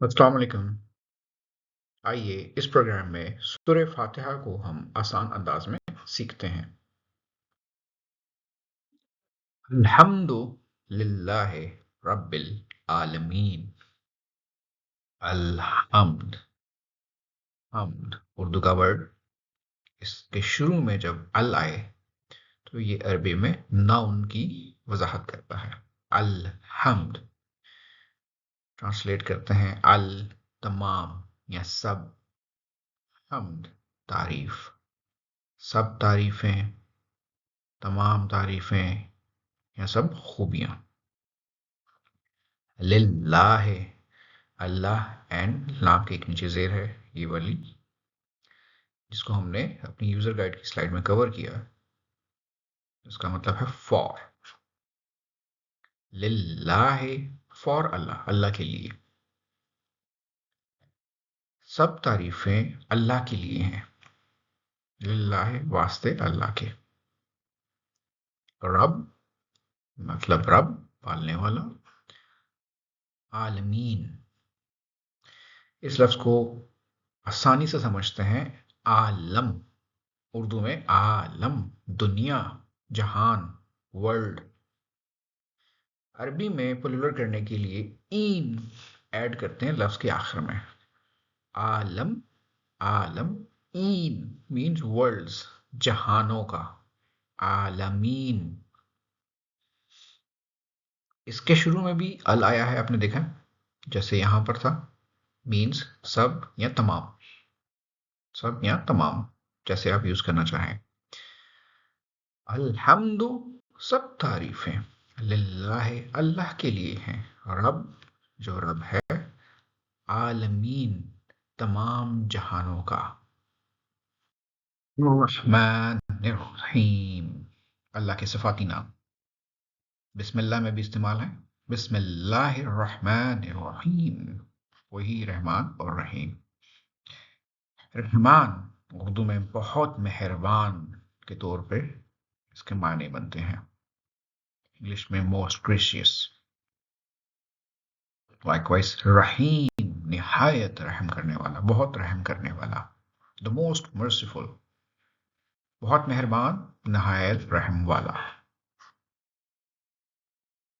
अस्सलाम वालेकुम। आइए इस प्रोग्राम में सूरह फातिहा को हम आसान अंदाज में सीखते हैं। अल्हम्दु लिल्लाहि रब्बिल आलमीन। अलहम्द, हम्द उर्दू का वर्ड। इसके शुरू में जब अल आए तो ये अरबी में नाउन की वजाहत करता है। अलहम्द ट्रांसलेट करते हैं अल तमाम या सब, हम्द तारीफ, सब तारीफें, तमाम तारीफें या सब खूबियां। लिल्लाह, अल्लाह एंड लाम के एक नीचे जेर है, ये वाली जिसको हमने अपनी यूजर गाइड की स्लाइड में कवर किया। इसका मतलब है फॉर। लिल्लाह, फॉर अल्लाह, अल्लाह के लिए। सब तारीफें अल्लाह के लिए हैं। लिल्लाह वास्ते अल्लाह के। रब मतलब रब, पालने वाला। आलमीन, इस लफ्ज को आसानी से समझते हैं आलम। उर्दू में आलम, दुनिया, जहान, वर्ल्ड। अरबी में प्लुरल करने के लिए ईन ऐड करते हैं लफ्ज के आखिर में। आलम, आलम, ईन मीन्स वर्ल्ड्स, जहानों का। आलमीन। इसके शुरू में भी अल आया है, आपने देखा जैसे यहां पर था। मीन्स सब या तमाम, सब या तमाम, जैसे आप यूज करना चाहें। अल्हम्दु, सब तारीफें। लिल्लाह, अल्लाह के लिए हैं। रब, जो रब है। आलमीन, तमाम जहानों का। रहमान रहीम, अल्लाह के सिफाती नाम। बिस्मिल्लाह में भी इस्तेमाल है। बिस्मिल्लाहिर रहमानिर रहीम, वही रहमान और रहीम। रहमान उर्दू में बहुत मेहरबान के तौर पे इसके मायने बनते हैं। इंग्लिश में मोस्ट ग्रेशियस। लाइकवाइज रहीम, निहायत रहम करने वाला, बहुत रहम करने वाला। द मोस्ट मर्सीफुल, बहुत मेहरबान, नहायत रहम वाला।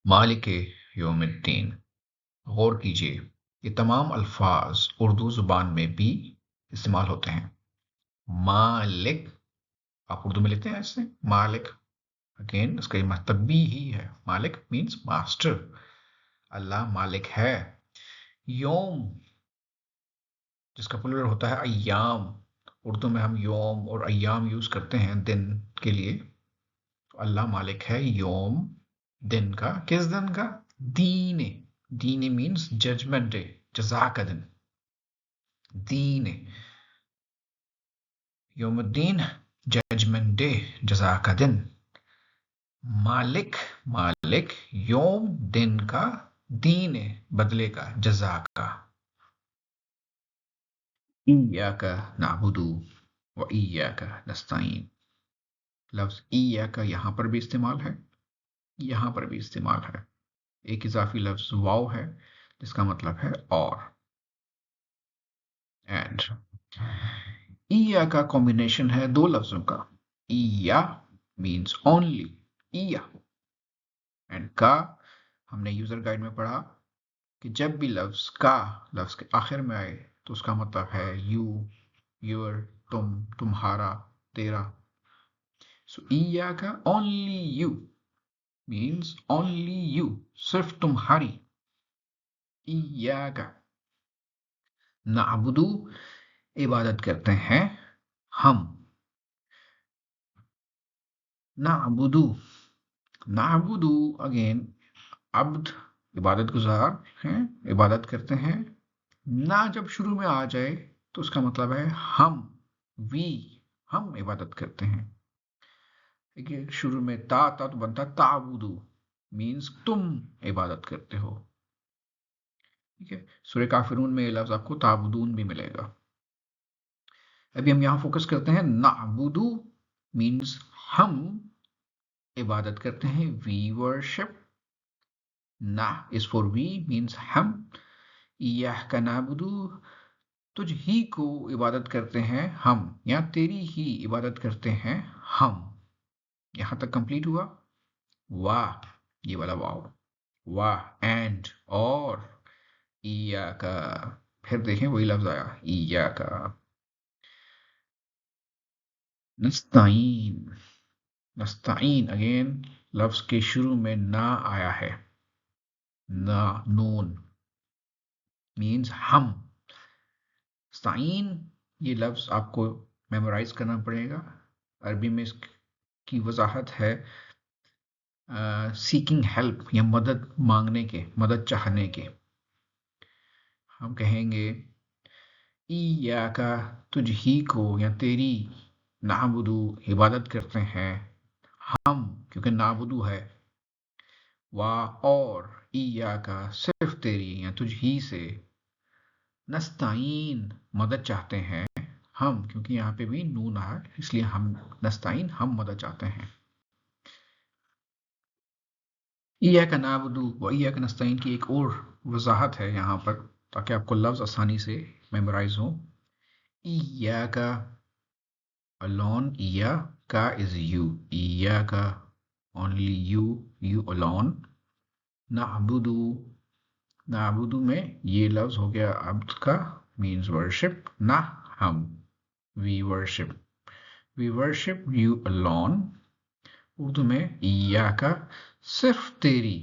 मालिक यौमिद्दीन, गौर कीजिए ये तमाम अल्फाज उर्दू जुबान में भी इस्तेमाल होते हैं। मालिक, आप उर्दू में लिखते हैं ऐसे मालिक। अगेन इसका मतलब भी ही है, मालिक मीन्स मास्टर। अल्लाह मालिक है। योम, जिसका प्लुरल होता है अय्याम। उर्दू में हम योम और अय्याम यूज करते हैं दिन के लिए। तो अल्लाह मालिक है योम, दिन का। किस दिन का? दीन। दीन मीन्स जजमेंट डे, जजा का दिन। दीन, योमुद्दीन, जजमेंट डे, जजा का दिन। मालिक, मालिक योम, दिन का। दीन, बदले का, जजा का। इय्याका नअबुदु व इय्याका नस्तईन, लफ्ज इय्याका यहां पर भी इस्तेमाल है, यहां पर भी इस्तेमाल है। एक इजाफी लफ्ज वाव है जिसका मतलब है और। एंड इया का कॉम्बिनेशन है दो लफ्जों का। इया मीन्स ओनली, इया। एंड का हमने यूजर गाइड में पढ़ा कि जब भी लफ्ज का लफ्ज के आखिर में आए तो उसका मतलब है यू, योर, तुम, तुम्हारा, तेरा। सो इया का only you means only you, सिर्फ तुम्हारी। इया का नाबुदू, इबादत करते हैं हम। नाबुदू, नाबुदू अगेन अब्द, इबादत गुजार हैं, इबादत करते हैं। ना जब शुरू में आ जाए तो उसका मतलब है हम, वी, हम इबादत करते हैं। देखिए शुरू में ता तो बनता ताबुदू, मीन्स तुम इबादत करते हो। ठीक है, सूरह काफिरून में ये लफ्ज आपको ताबुदून भी मिलेगा। अभी हम यहां फोकस करते हैं नाबुदू मीन्स हम इबादत करते हैं, वी वर्शिप। ना इज फॉर वी मीन्स हम, इय्याका नाबुदु, तुझ ही को इबादत करते हैं हम, या तेरी ही इबादत करते हैं हम। यहां तक कंप्लीट हुआ। वाह, ये वाला वाव, वाह, एंड, और, इय्याका, फिर देखें वही लफ्ज आया, इय्याका नस्ताइन। नस्ताइन अगेन लफ्ज के शुरू में ना आया है, ना, नून मीन्स हम। स्ताइन ये लफ्ज आपको मेमोराइज करना पड़ेगा। अरबी में इसकी वजाहत है सीकिंग हेल्प, या मदद मांगने के, मदद चाहने के। हम कहेंगे इय्याका, तुझ ही को या तेरी, नाबुदु इबादत करते हैं हम, क्योंकि नाबुदु है। वाह, और, इय्याका सिर्फ तेरी या तुझ ही से, नस्ताइन मदद चाहते हैं हम, क्योंकि यहाँ पे भी नून है इसलिए हम नस्ताइन, हम मदद चाहते हैं। इय्याका नाबुदु व इय्याका नस्ताइन की एक और वजाहत है यहाँ पर, ताकि आपको लफ्ज आसानी से मेमोराइज हो। इय्याका alone, इय्याका is you, इय्याका only you, you alone। नाबुदु, नाबुदु में ये लफ्ज हो गया अब्द का, मीन्स वर्शिप, ना हम, we worship you alone। Urdu में इय्याका सिर्फ तेरी,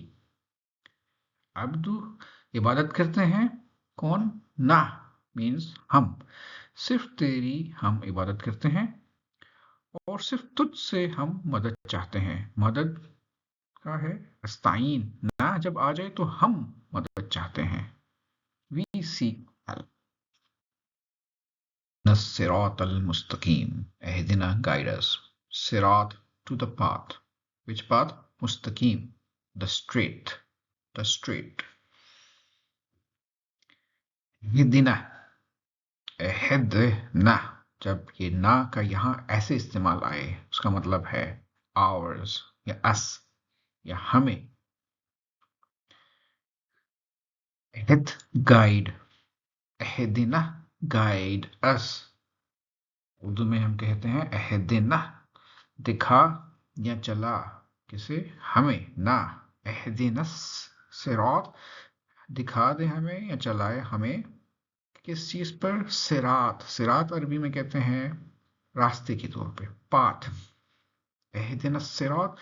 अब्दु इबादत करते हैं कौन, ना मीन्स हम, सिर्फ तेरी हम इबादत करते हैं, और सिर्फ तुझ से हम मदद चाहते हैं। मदद का है अस्ताइन, ना जब आ जाए तो हम मदद चाहते हैं, we seek help. नस्सिरातल Mustakim, एहदिना guide us, सिरात to the path, which path, Mustakim, the straight, the straight। हिदिना, एहदना, जब ये ना का यहाँ ऐसे इस्तेमाल आए उसका मतलब है आवर्स या अस या हमें। एहद गाइड, एहदिना गाइड अस। उर्दू में हम कहते हैं एहदिना, दिखा या चला, किसे, हमें, ना, एहदिना सिरात, दिखा दे हमें या चलाए हमें, किस चीज पर, सिरात। सिरात अरबी में कहते हैं रास्ते के तौर पे, पाथ। एहदिना सिरात,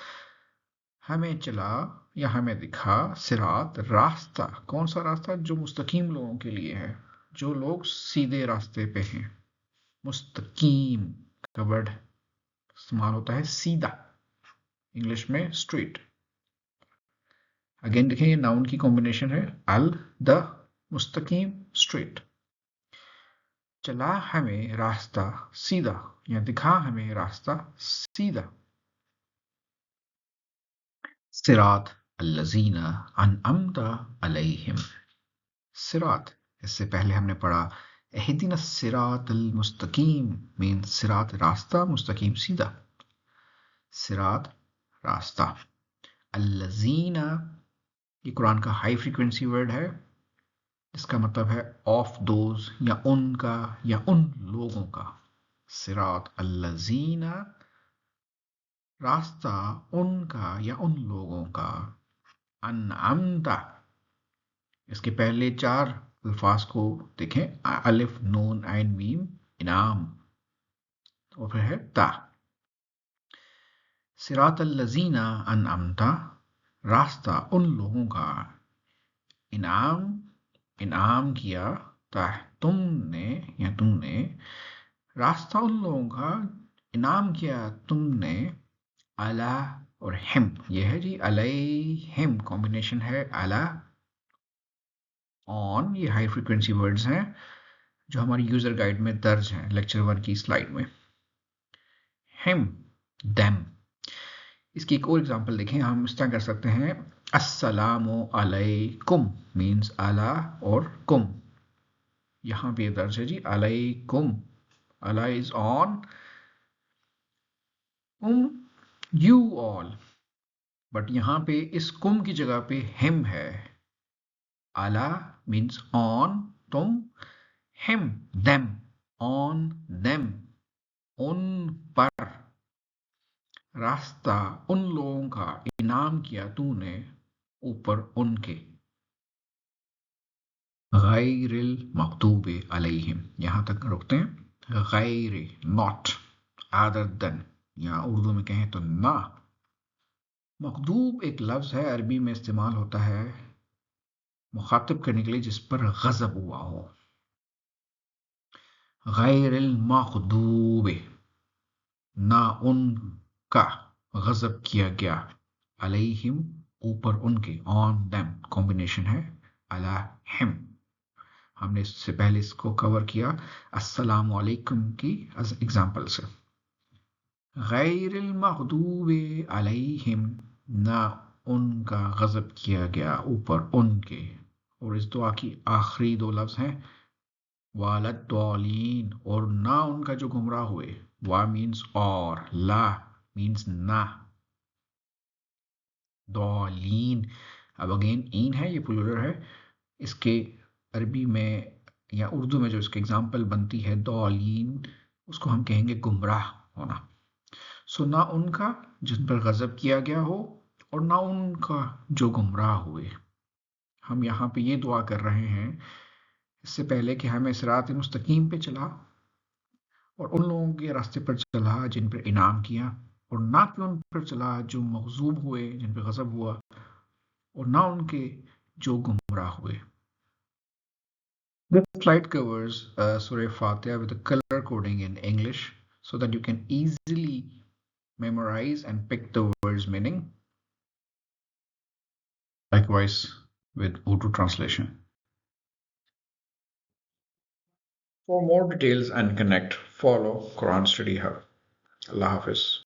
हमें चला या हमें दिखा, सिरात रास्ता, कौन सा रास्ता, जो मुस्तकीम लोगों के लिए है, जो लोग सीधे रास्ते पे हैं। मुस्तकीम का वर्ड इस्तेमाल होता है सीधा, इंग्लिश में स्ट्रेट। अगेन देखें, ये नाउन की कॉम्बिनेशन है, अल, द, मुस्तकीम, स्ट्रेट। चला हमें रास्ता सीधा, या दिखा हमें रास्ता सीधा। सिरात अल्लज़ीना अनअमता अलैहिम। सिरात, इससे पहले हमने पढ़ा एहदिना सिरात अल मुस्तकीम, मीन सिरात रास्ता, मुस्तकीम सीधा। सिरात रास्ता, अल्लज़ीना ये कुरान का हाई फ्रीक्वेंसी वर्ड है, इसका मतलब है ऑफ दोज, या उनका, या उन लोगों का। सिरात अल्लज़ीना, रास्ता उनका या उन लोगों का। अनअमता, इसके पहले चार अल्फाज को देखें, अलिफ, नून, ऐन, मीम, इनाम, और फिर है ता। सिरात अल्लज़ीना अनअमता, रास्ता उन लोगों का, इनाम, इनाम किया, ता तुमने या तुमने, रास्ता उन लोगों का इनाम किया तुमने, अला और हिम, यह है जी अलैहिम, कॉम्बिनेशन है अला ऑन, ये हाई फ्रीक्वेंसी वर्ड्स हैं जो हमारी यूजर गाइड में दर्ज हैं, लेक्चर 1 की स्लाइड में। Him, them. इसकी एक और एग्जांपल देखें, हम इस तरह कर सकते हैं, अस्सलामु अलैकुम मींस अला और कुम, यहां पे दर्ज है जी अलैकुम, अला is on, you all, but यहां पे इस कुम की जगह पे हिम है, अला means on, तुम, him, them, on them, उन पर, रास्ता उन लोगों का, इनाम किया तूने ऊपर उनके। गैरिल मगदूबे अलैहिम, यहां तक रुकते हैं। गैर, नॉट, अदर देन, या उर्दू में कहें तो ना। मखदूब एक लफ्ज़ है, अरबी में इस्तेमाल होता है मुखातिब करने के लिए जिस पर गज़ब हुआ हो। गैरिल मखदूब, ना उनका गज़ब किया गया, अलैहिम ऊपर उनके, ऑन देम कॉम्बिनेशन है अलैहिम। हमने इससे पहले इसको कवर किया अस्सलामु अलैकुम की एग्जांपल से। गैरिल मग़दूबि अलैहिम, ना उनका गज़ब किया गया ऊपर उनके। और इस दुआ की आखिरी दो लफ्ज़ हैं वालद्दालीन, और ना उनका जो गुमराह हुए। वा मीन्स और, ला मीन्स ना, दौलीन। अब अगेन इन है, ये प्लूरल है। इसके अरबी में या उर्दू में जो इसके एग्जाम्पल बनती है दौलीन, उसको हम कहेंगे गुमराह होना। सो ना उनका जिन पर गज़ब किया गया हो, और ना उनका जो गुमराह हुए। हम यहाँ पे ये दुआ कर रहे हैं इससे पहले कि हमें सिरात मुस्तकीम पे चला और उन लोगों के रास्ते पर चला जिन पर इनाम किया, और ना कि उन पर चला जो मग़ज़ूब हुए, जिन पर गज़ब हुआ, और ना उनके जो गुमराह हुए। This slide covers Surah Fatiha with the color coding in English so that you can easily memorize and pick the word's meaning. Likewise with Urdu translation. For more details and connect, follow Quran Study Hub. Allah Hafiz.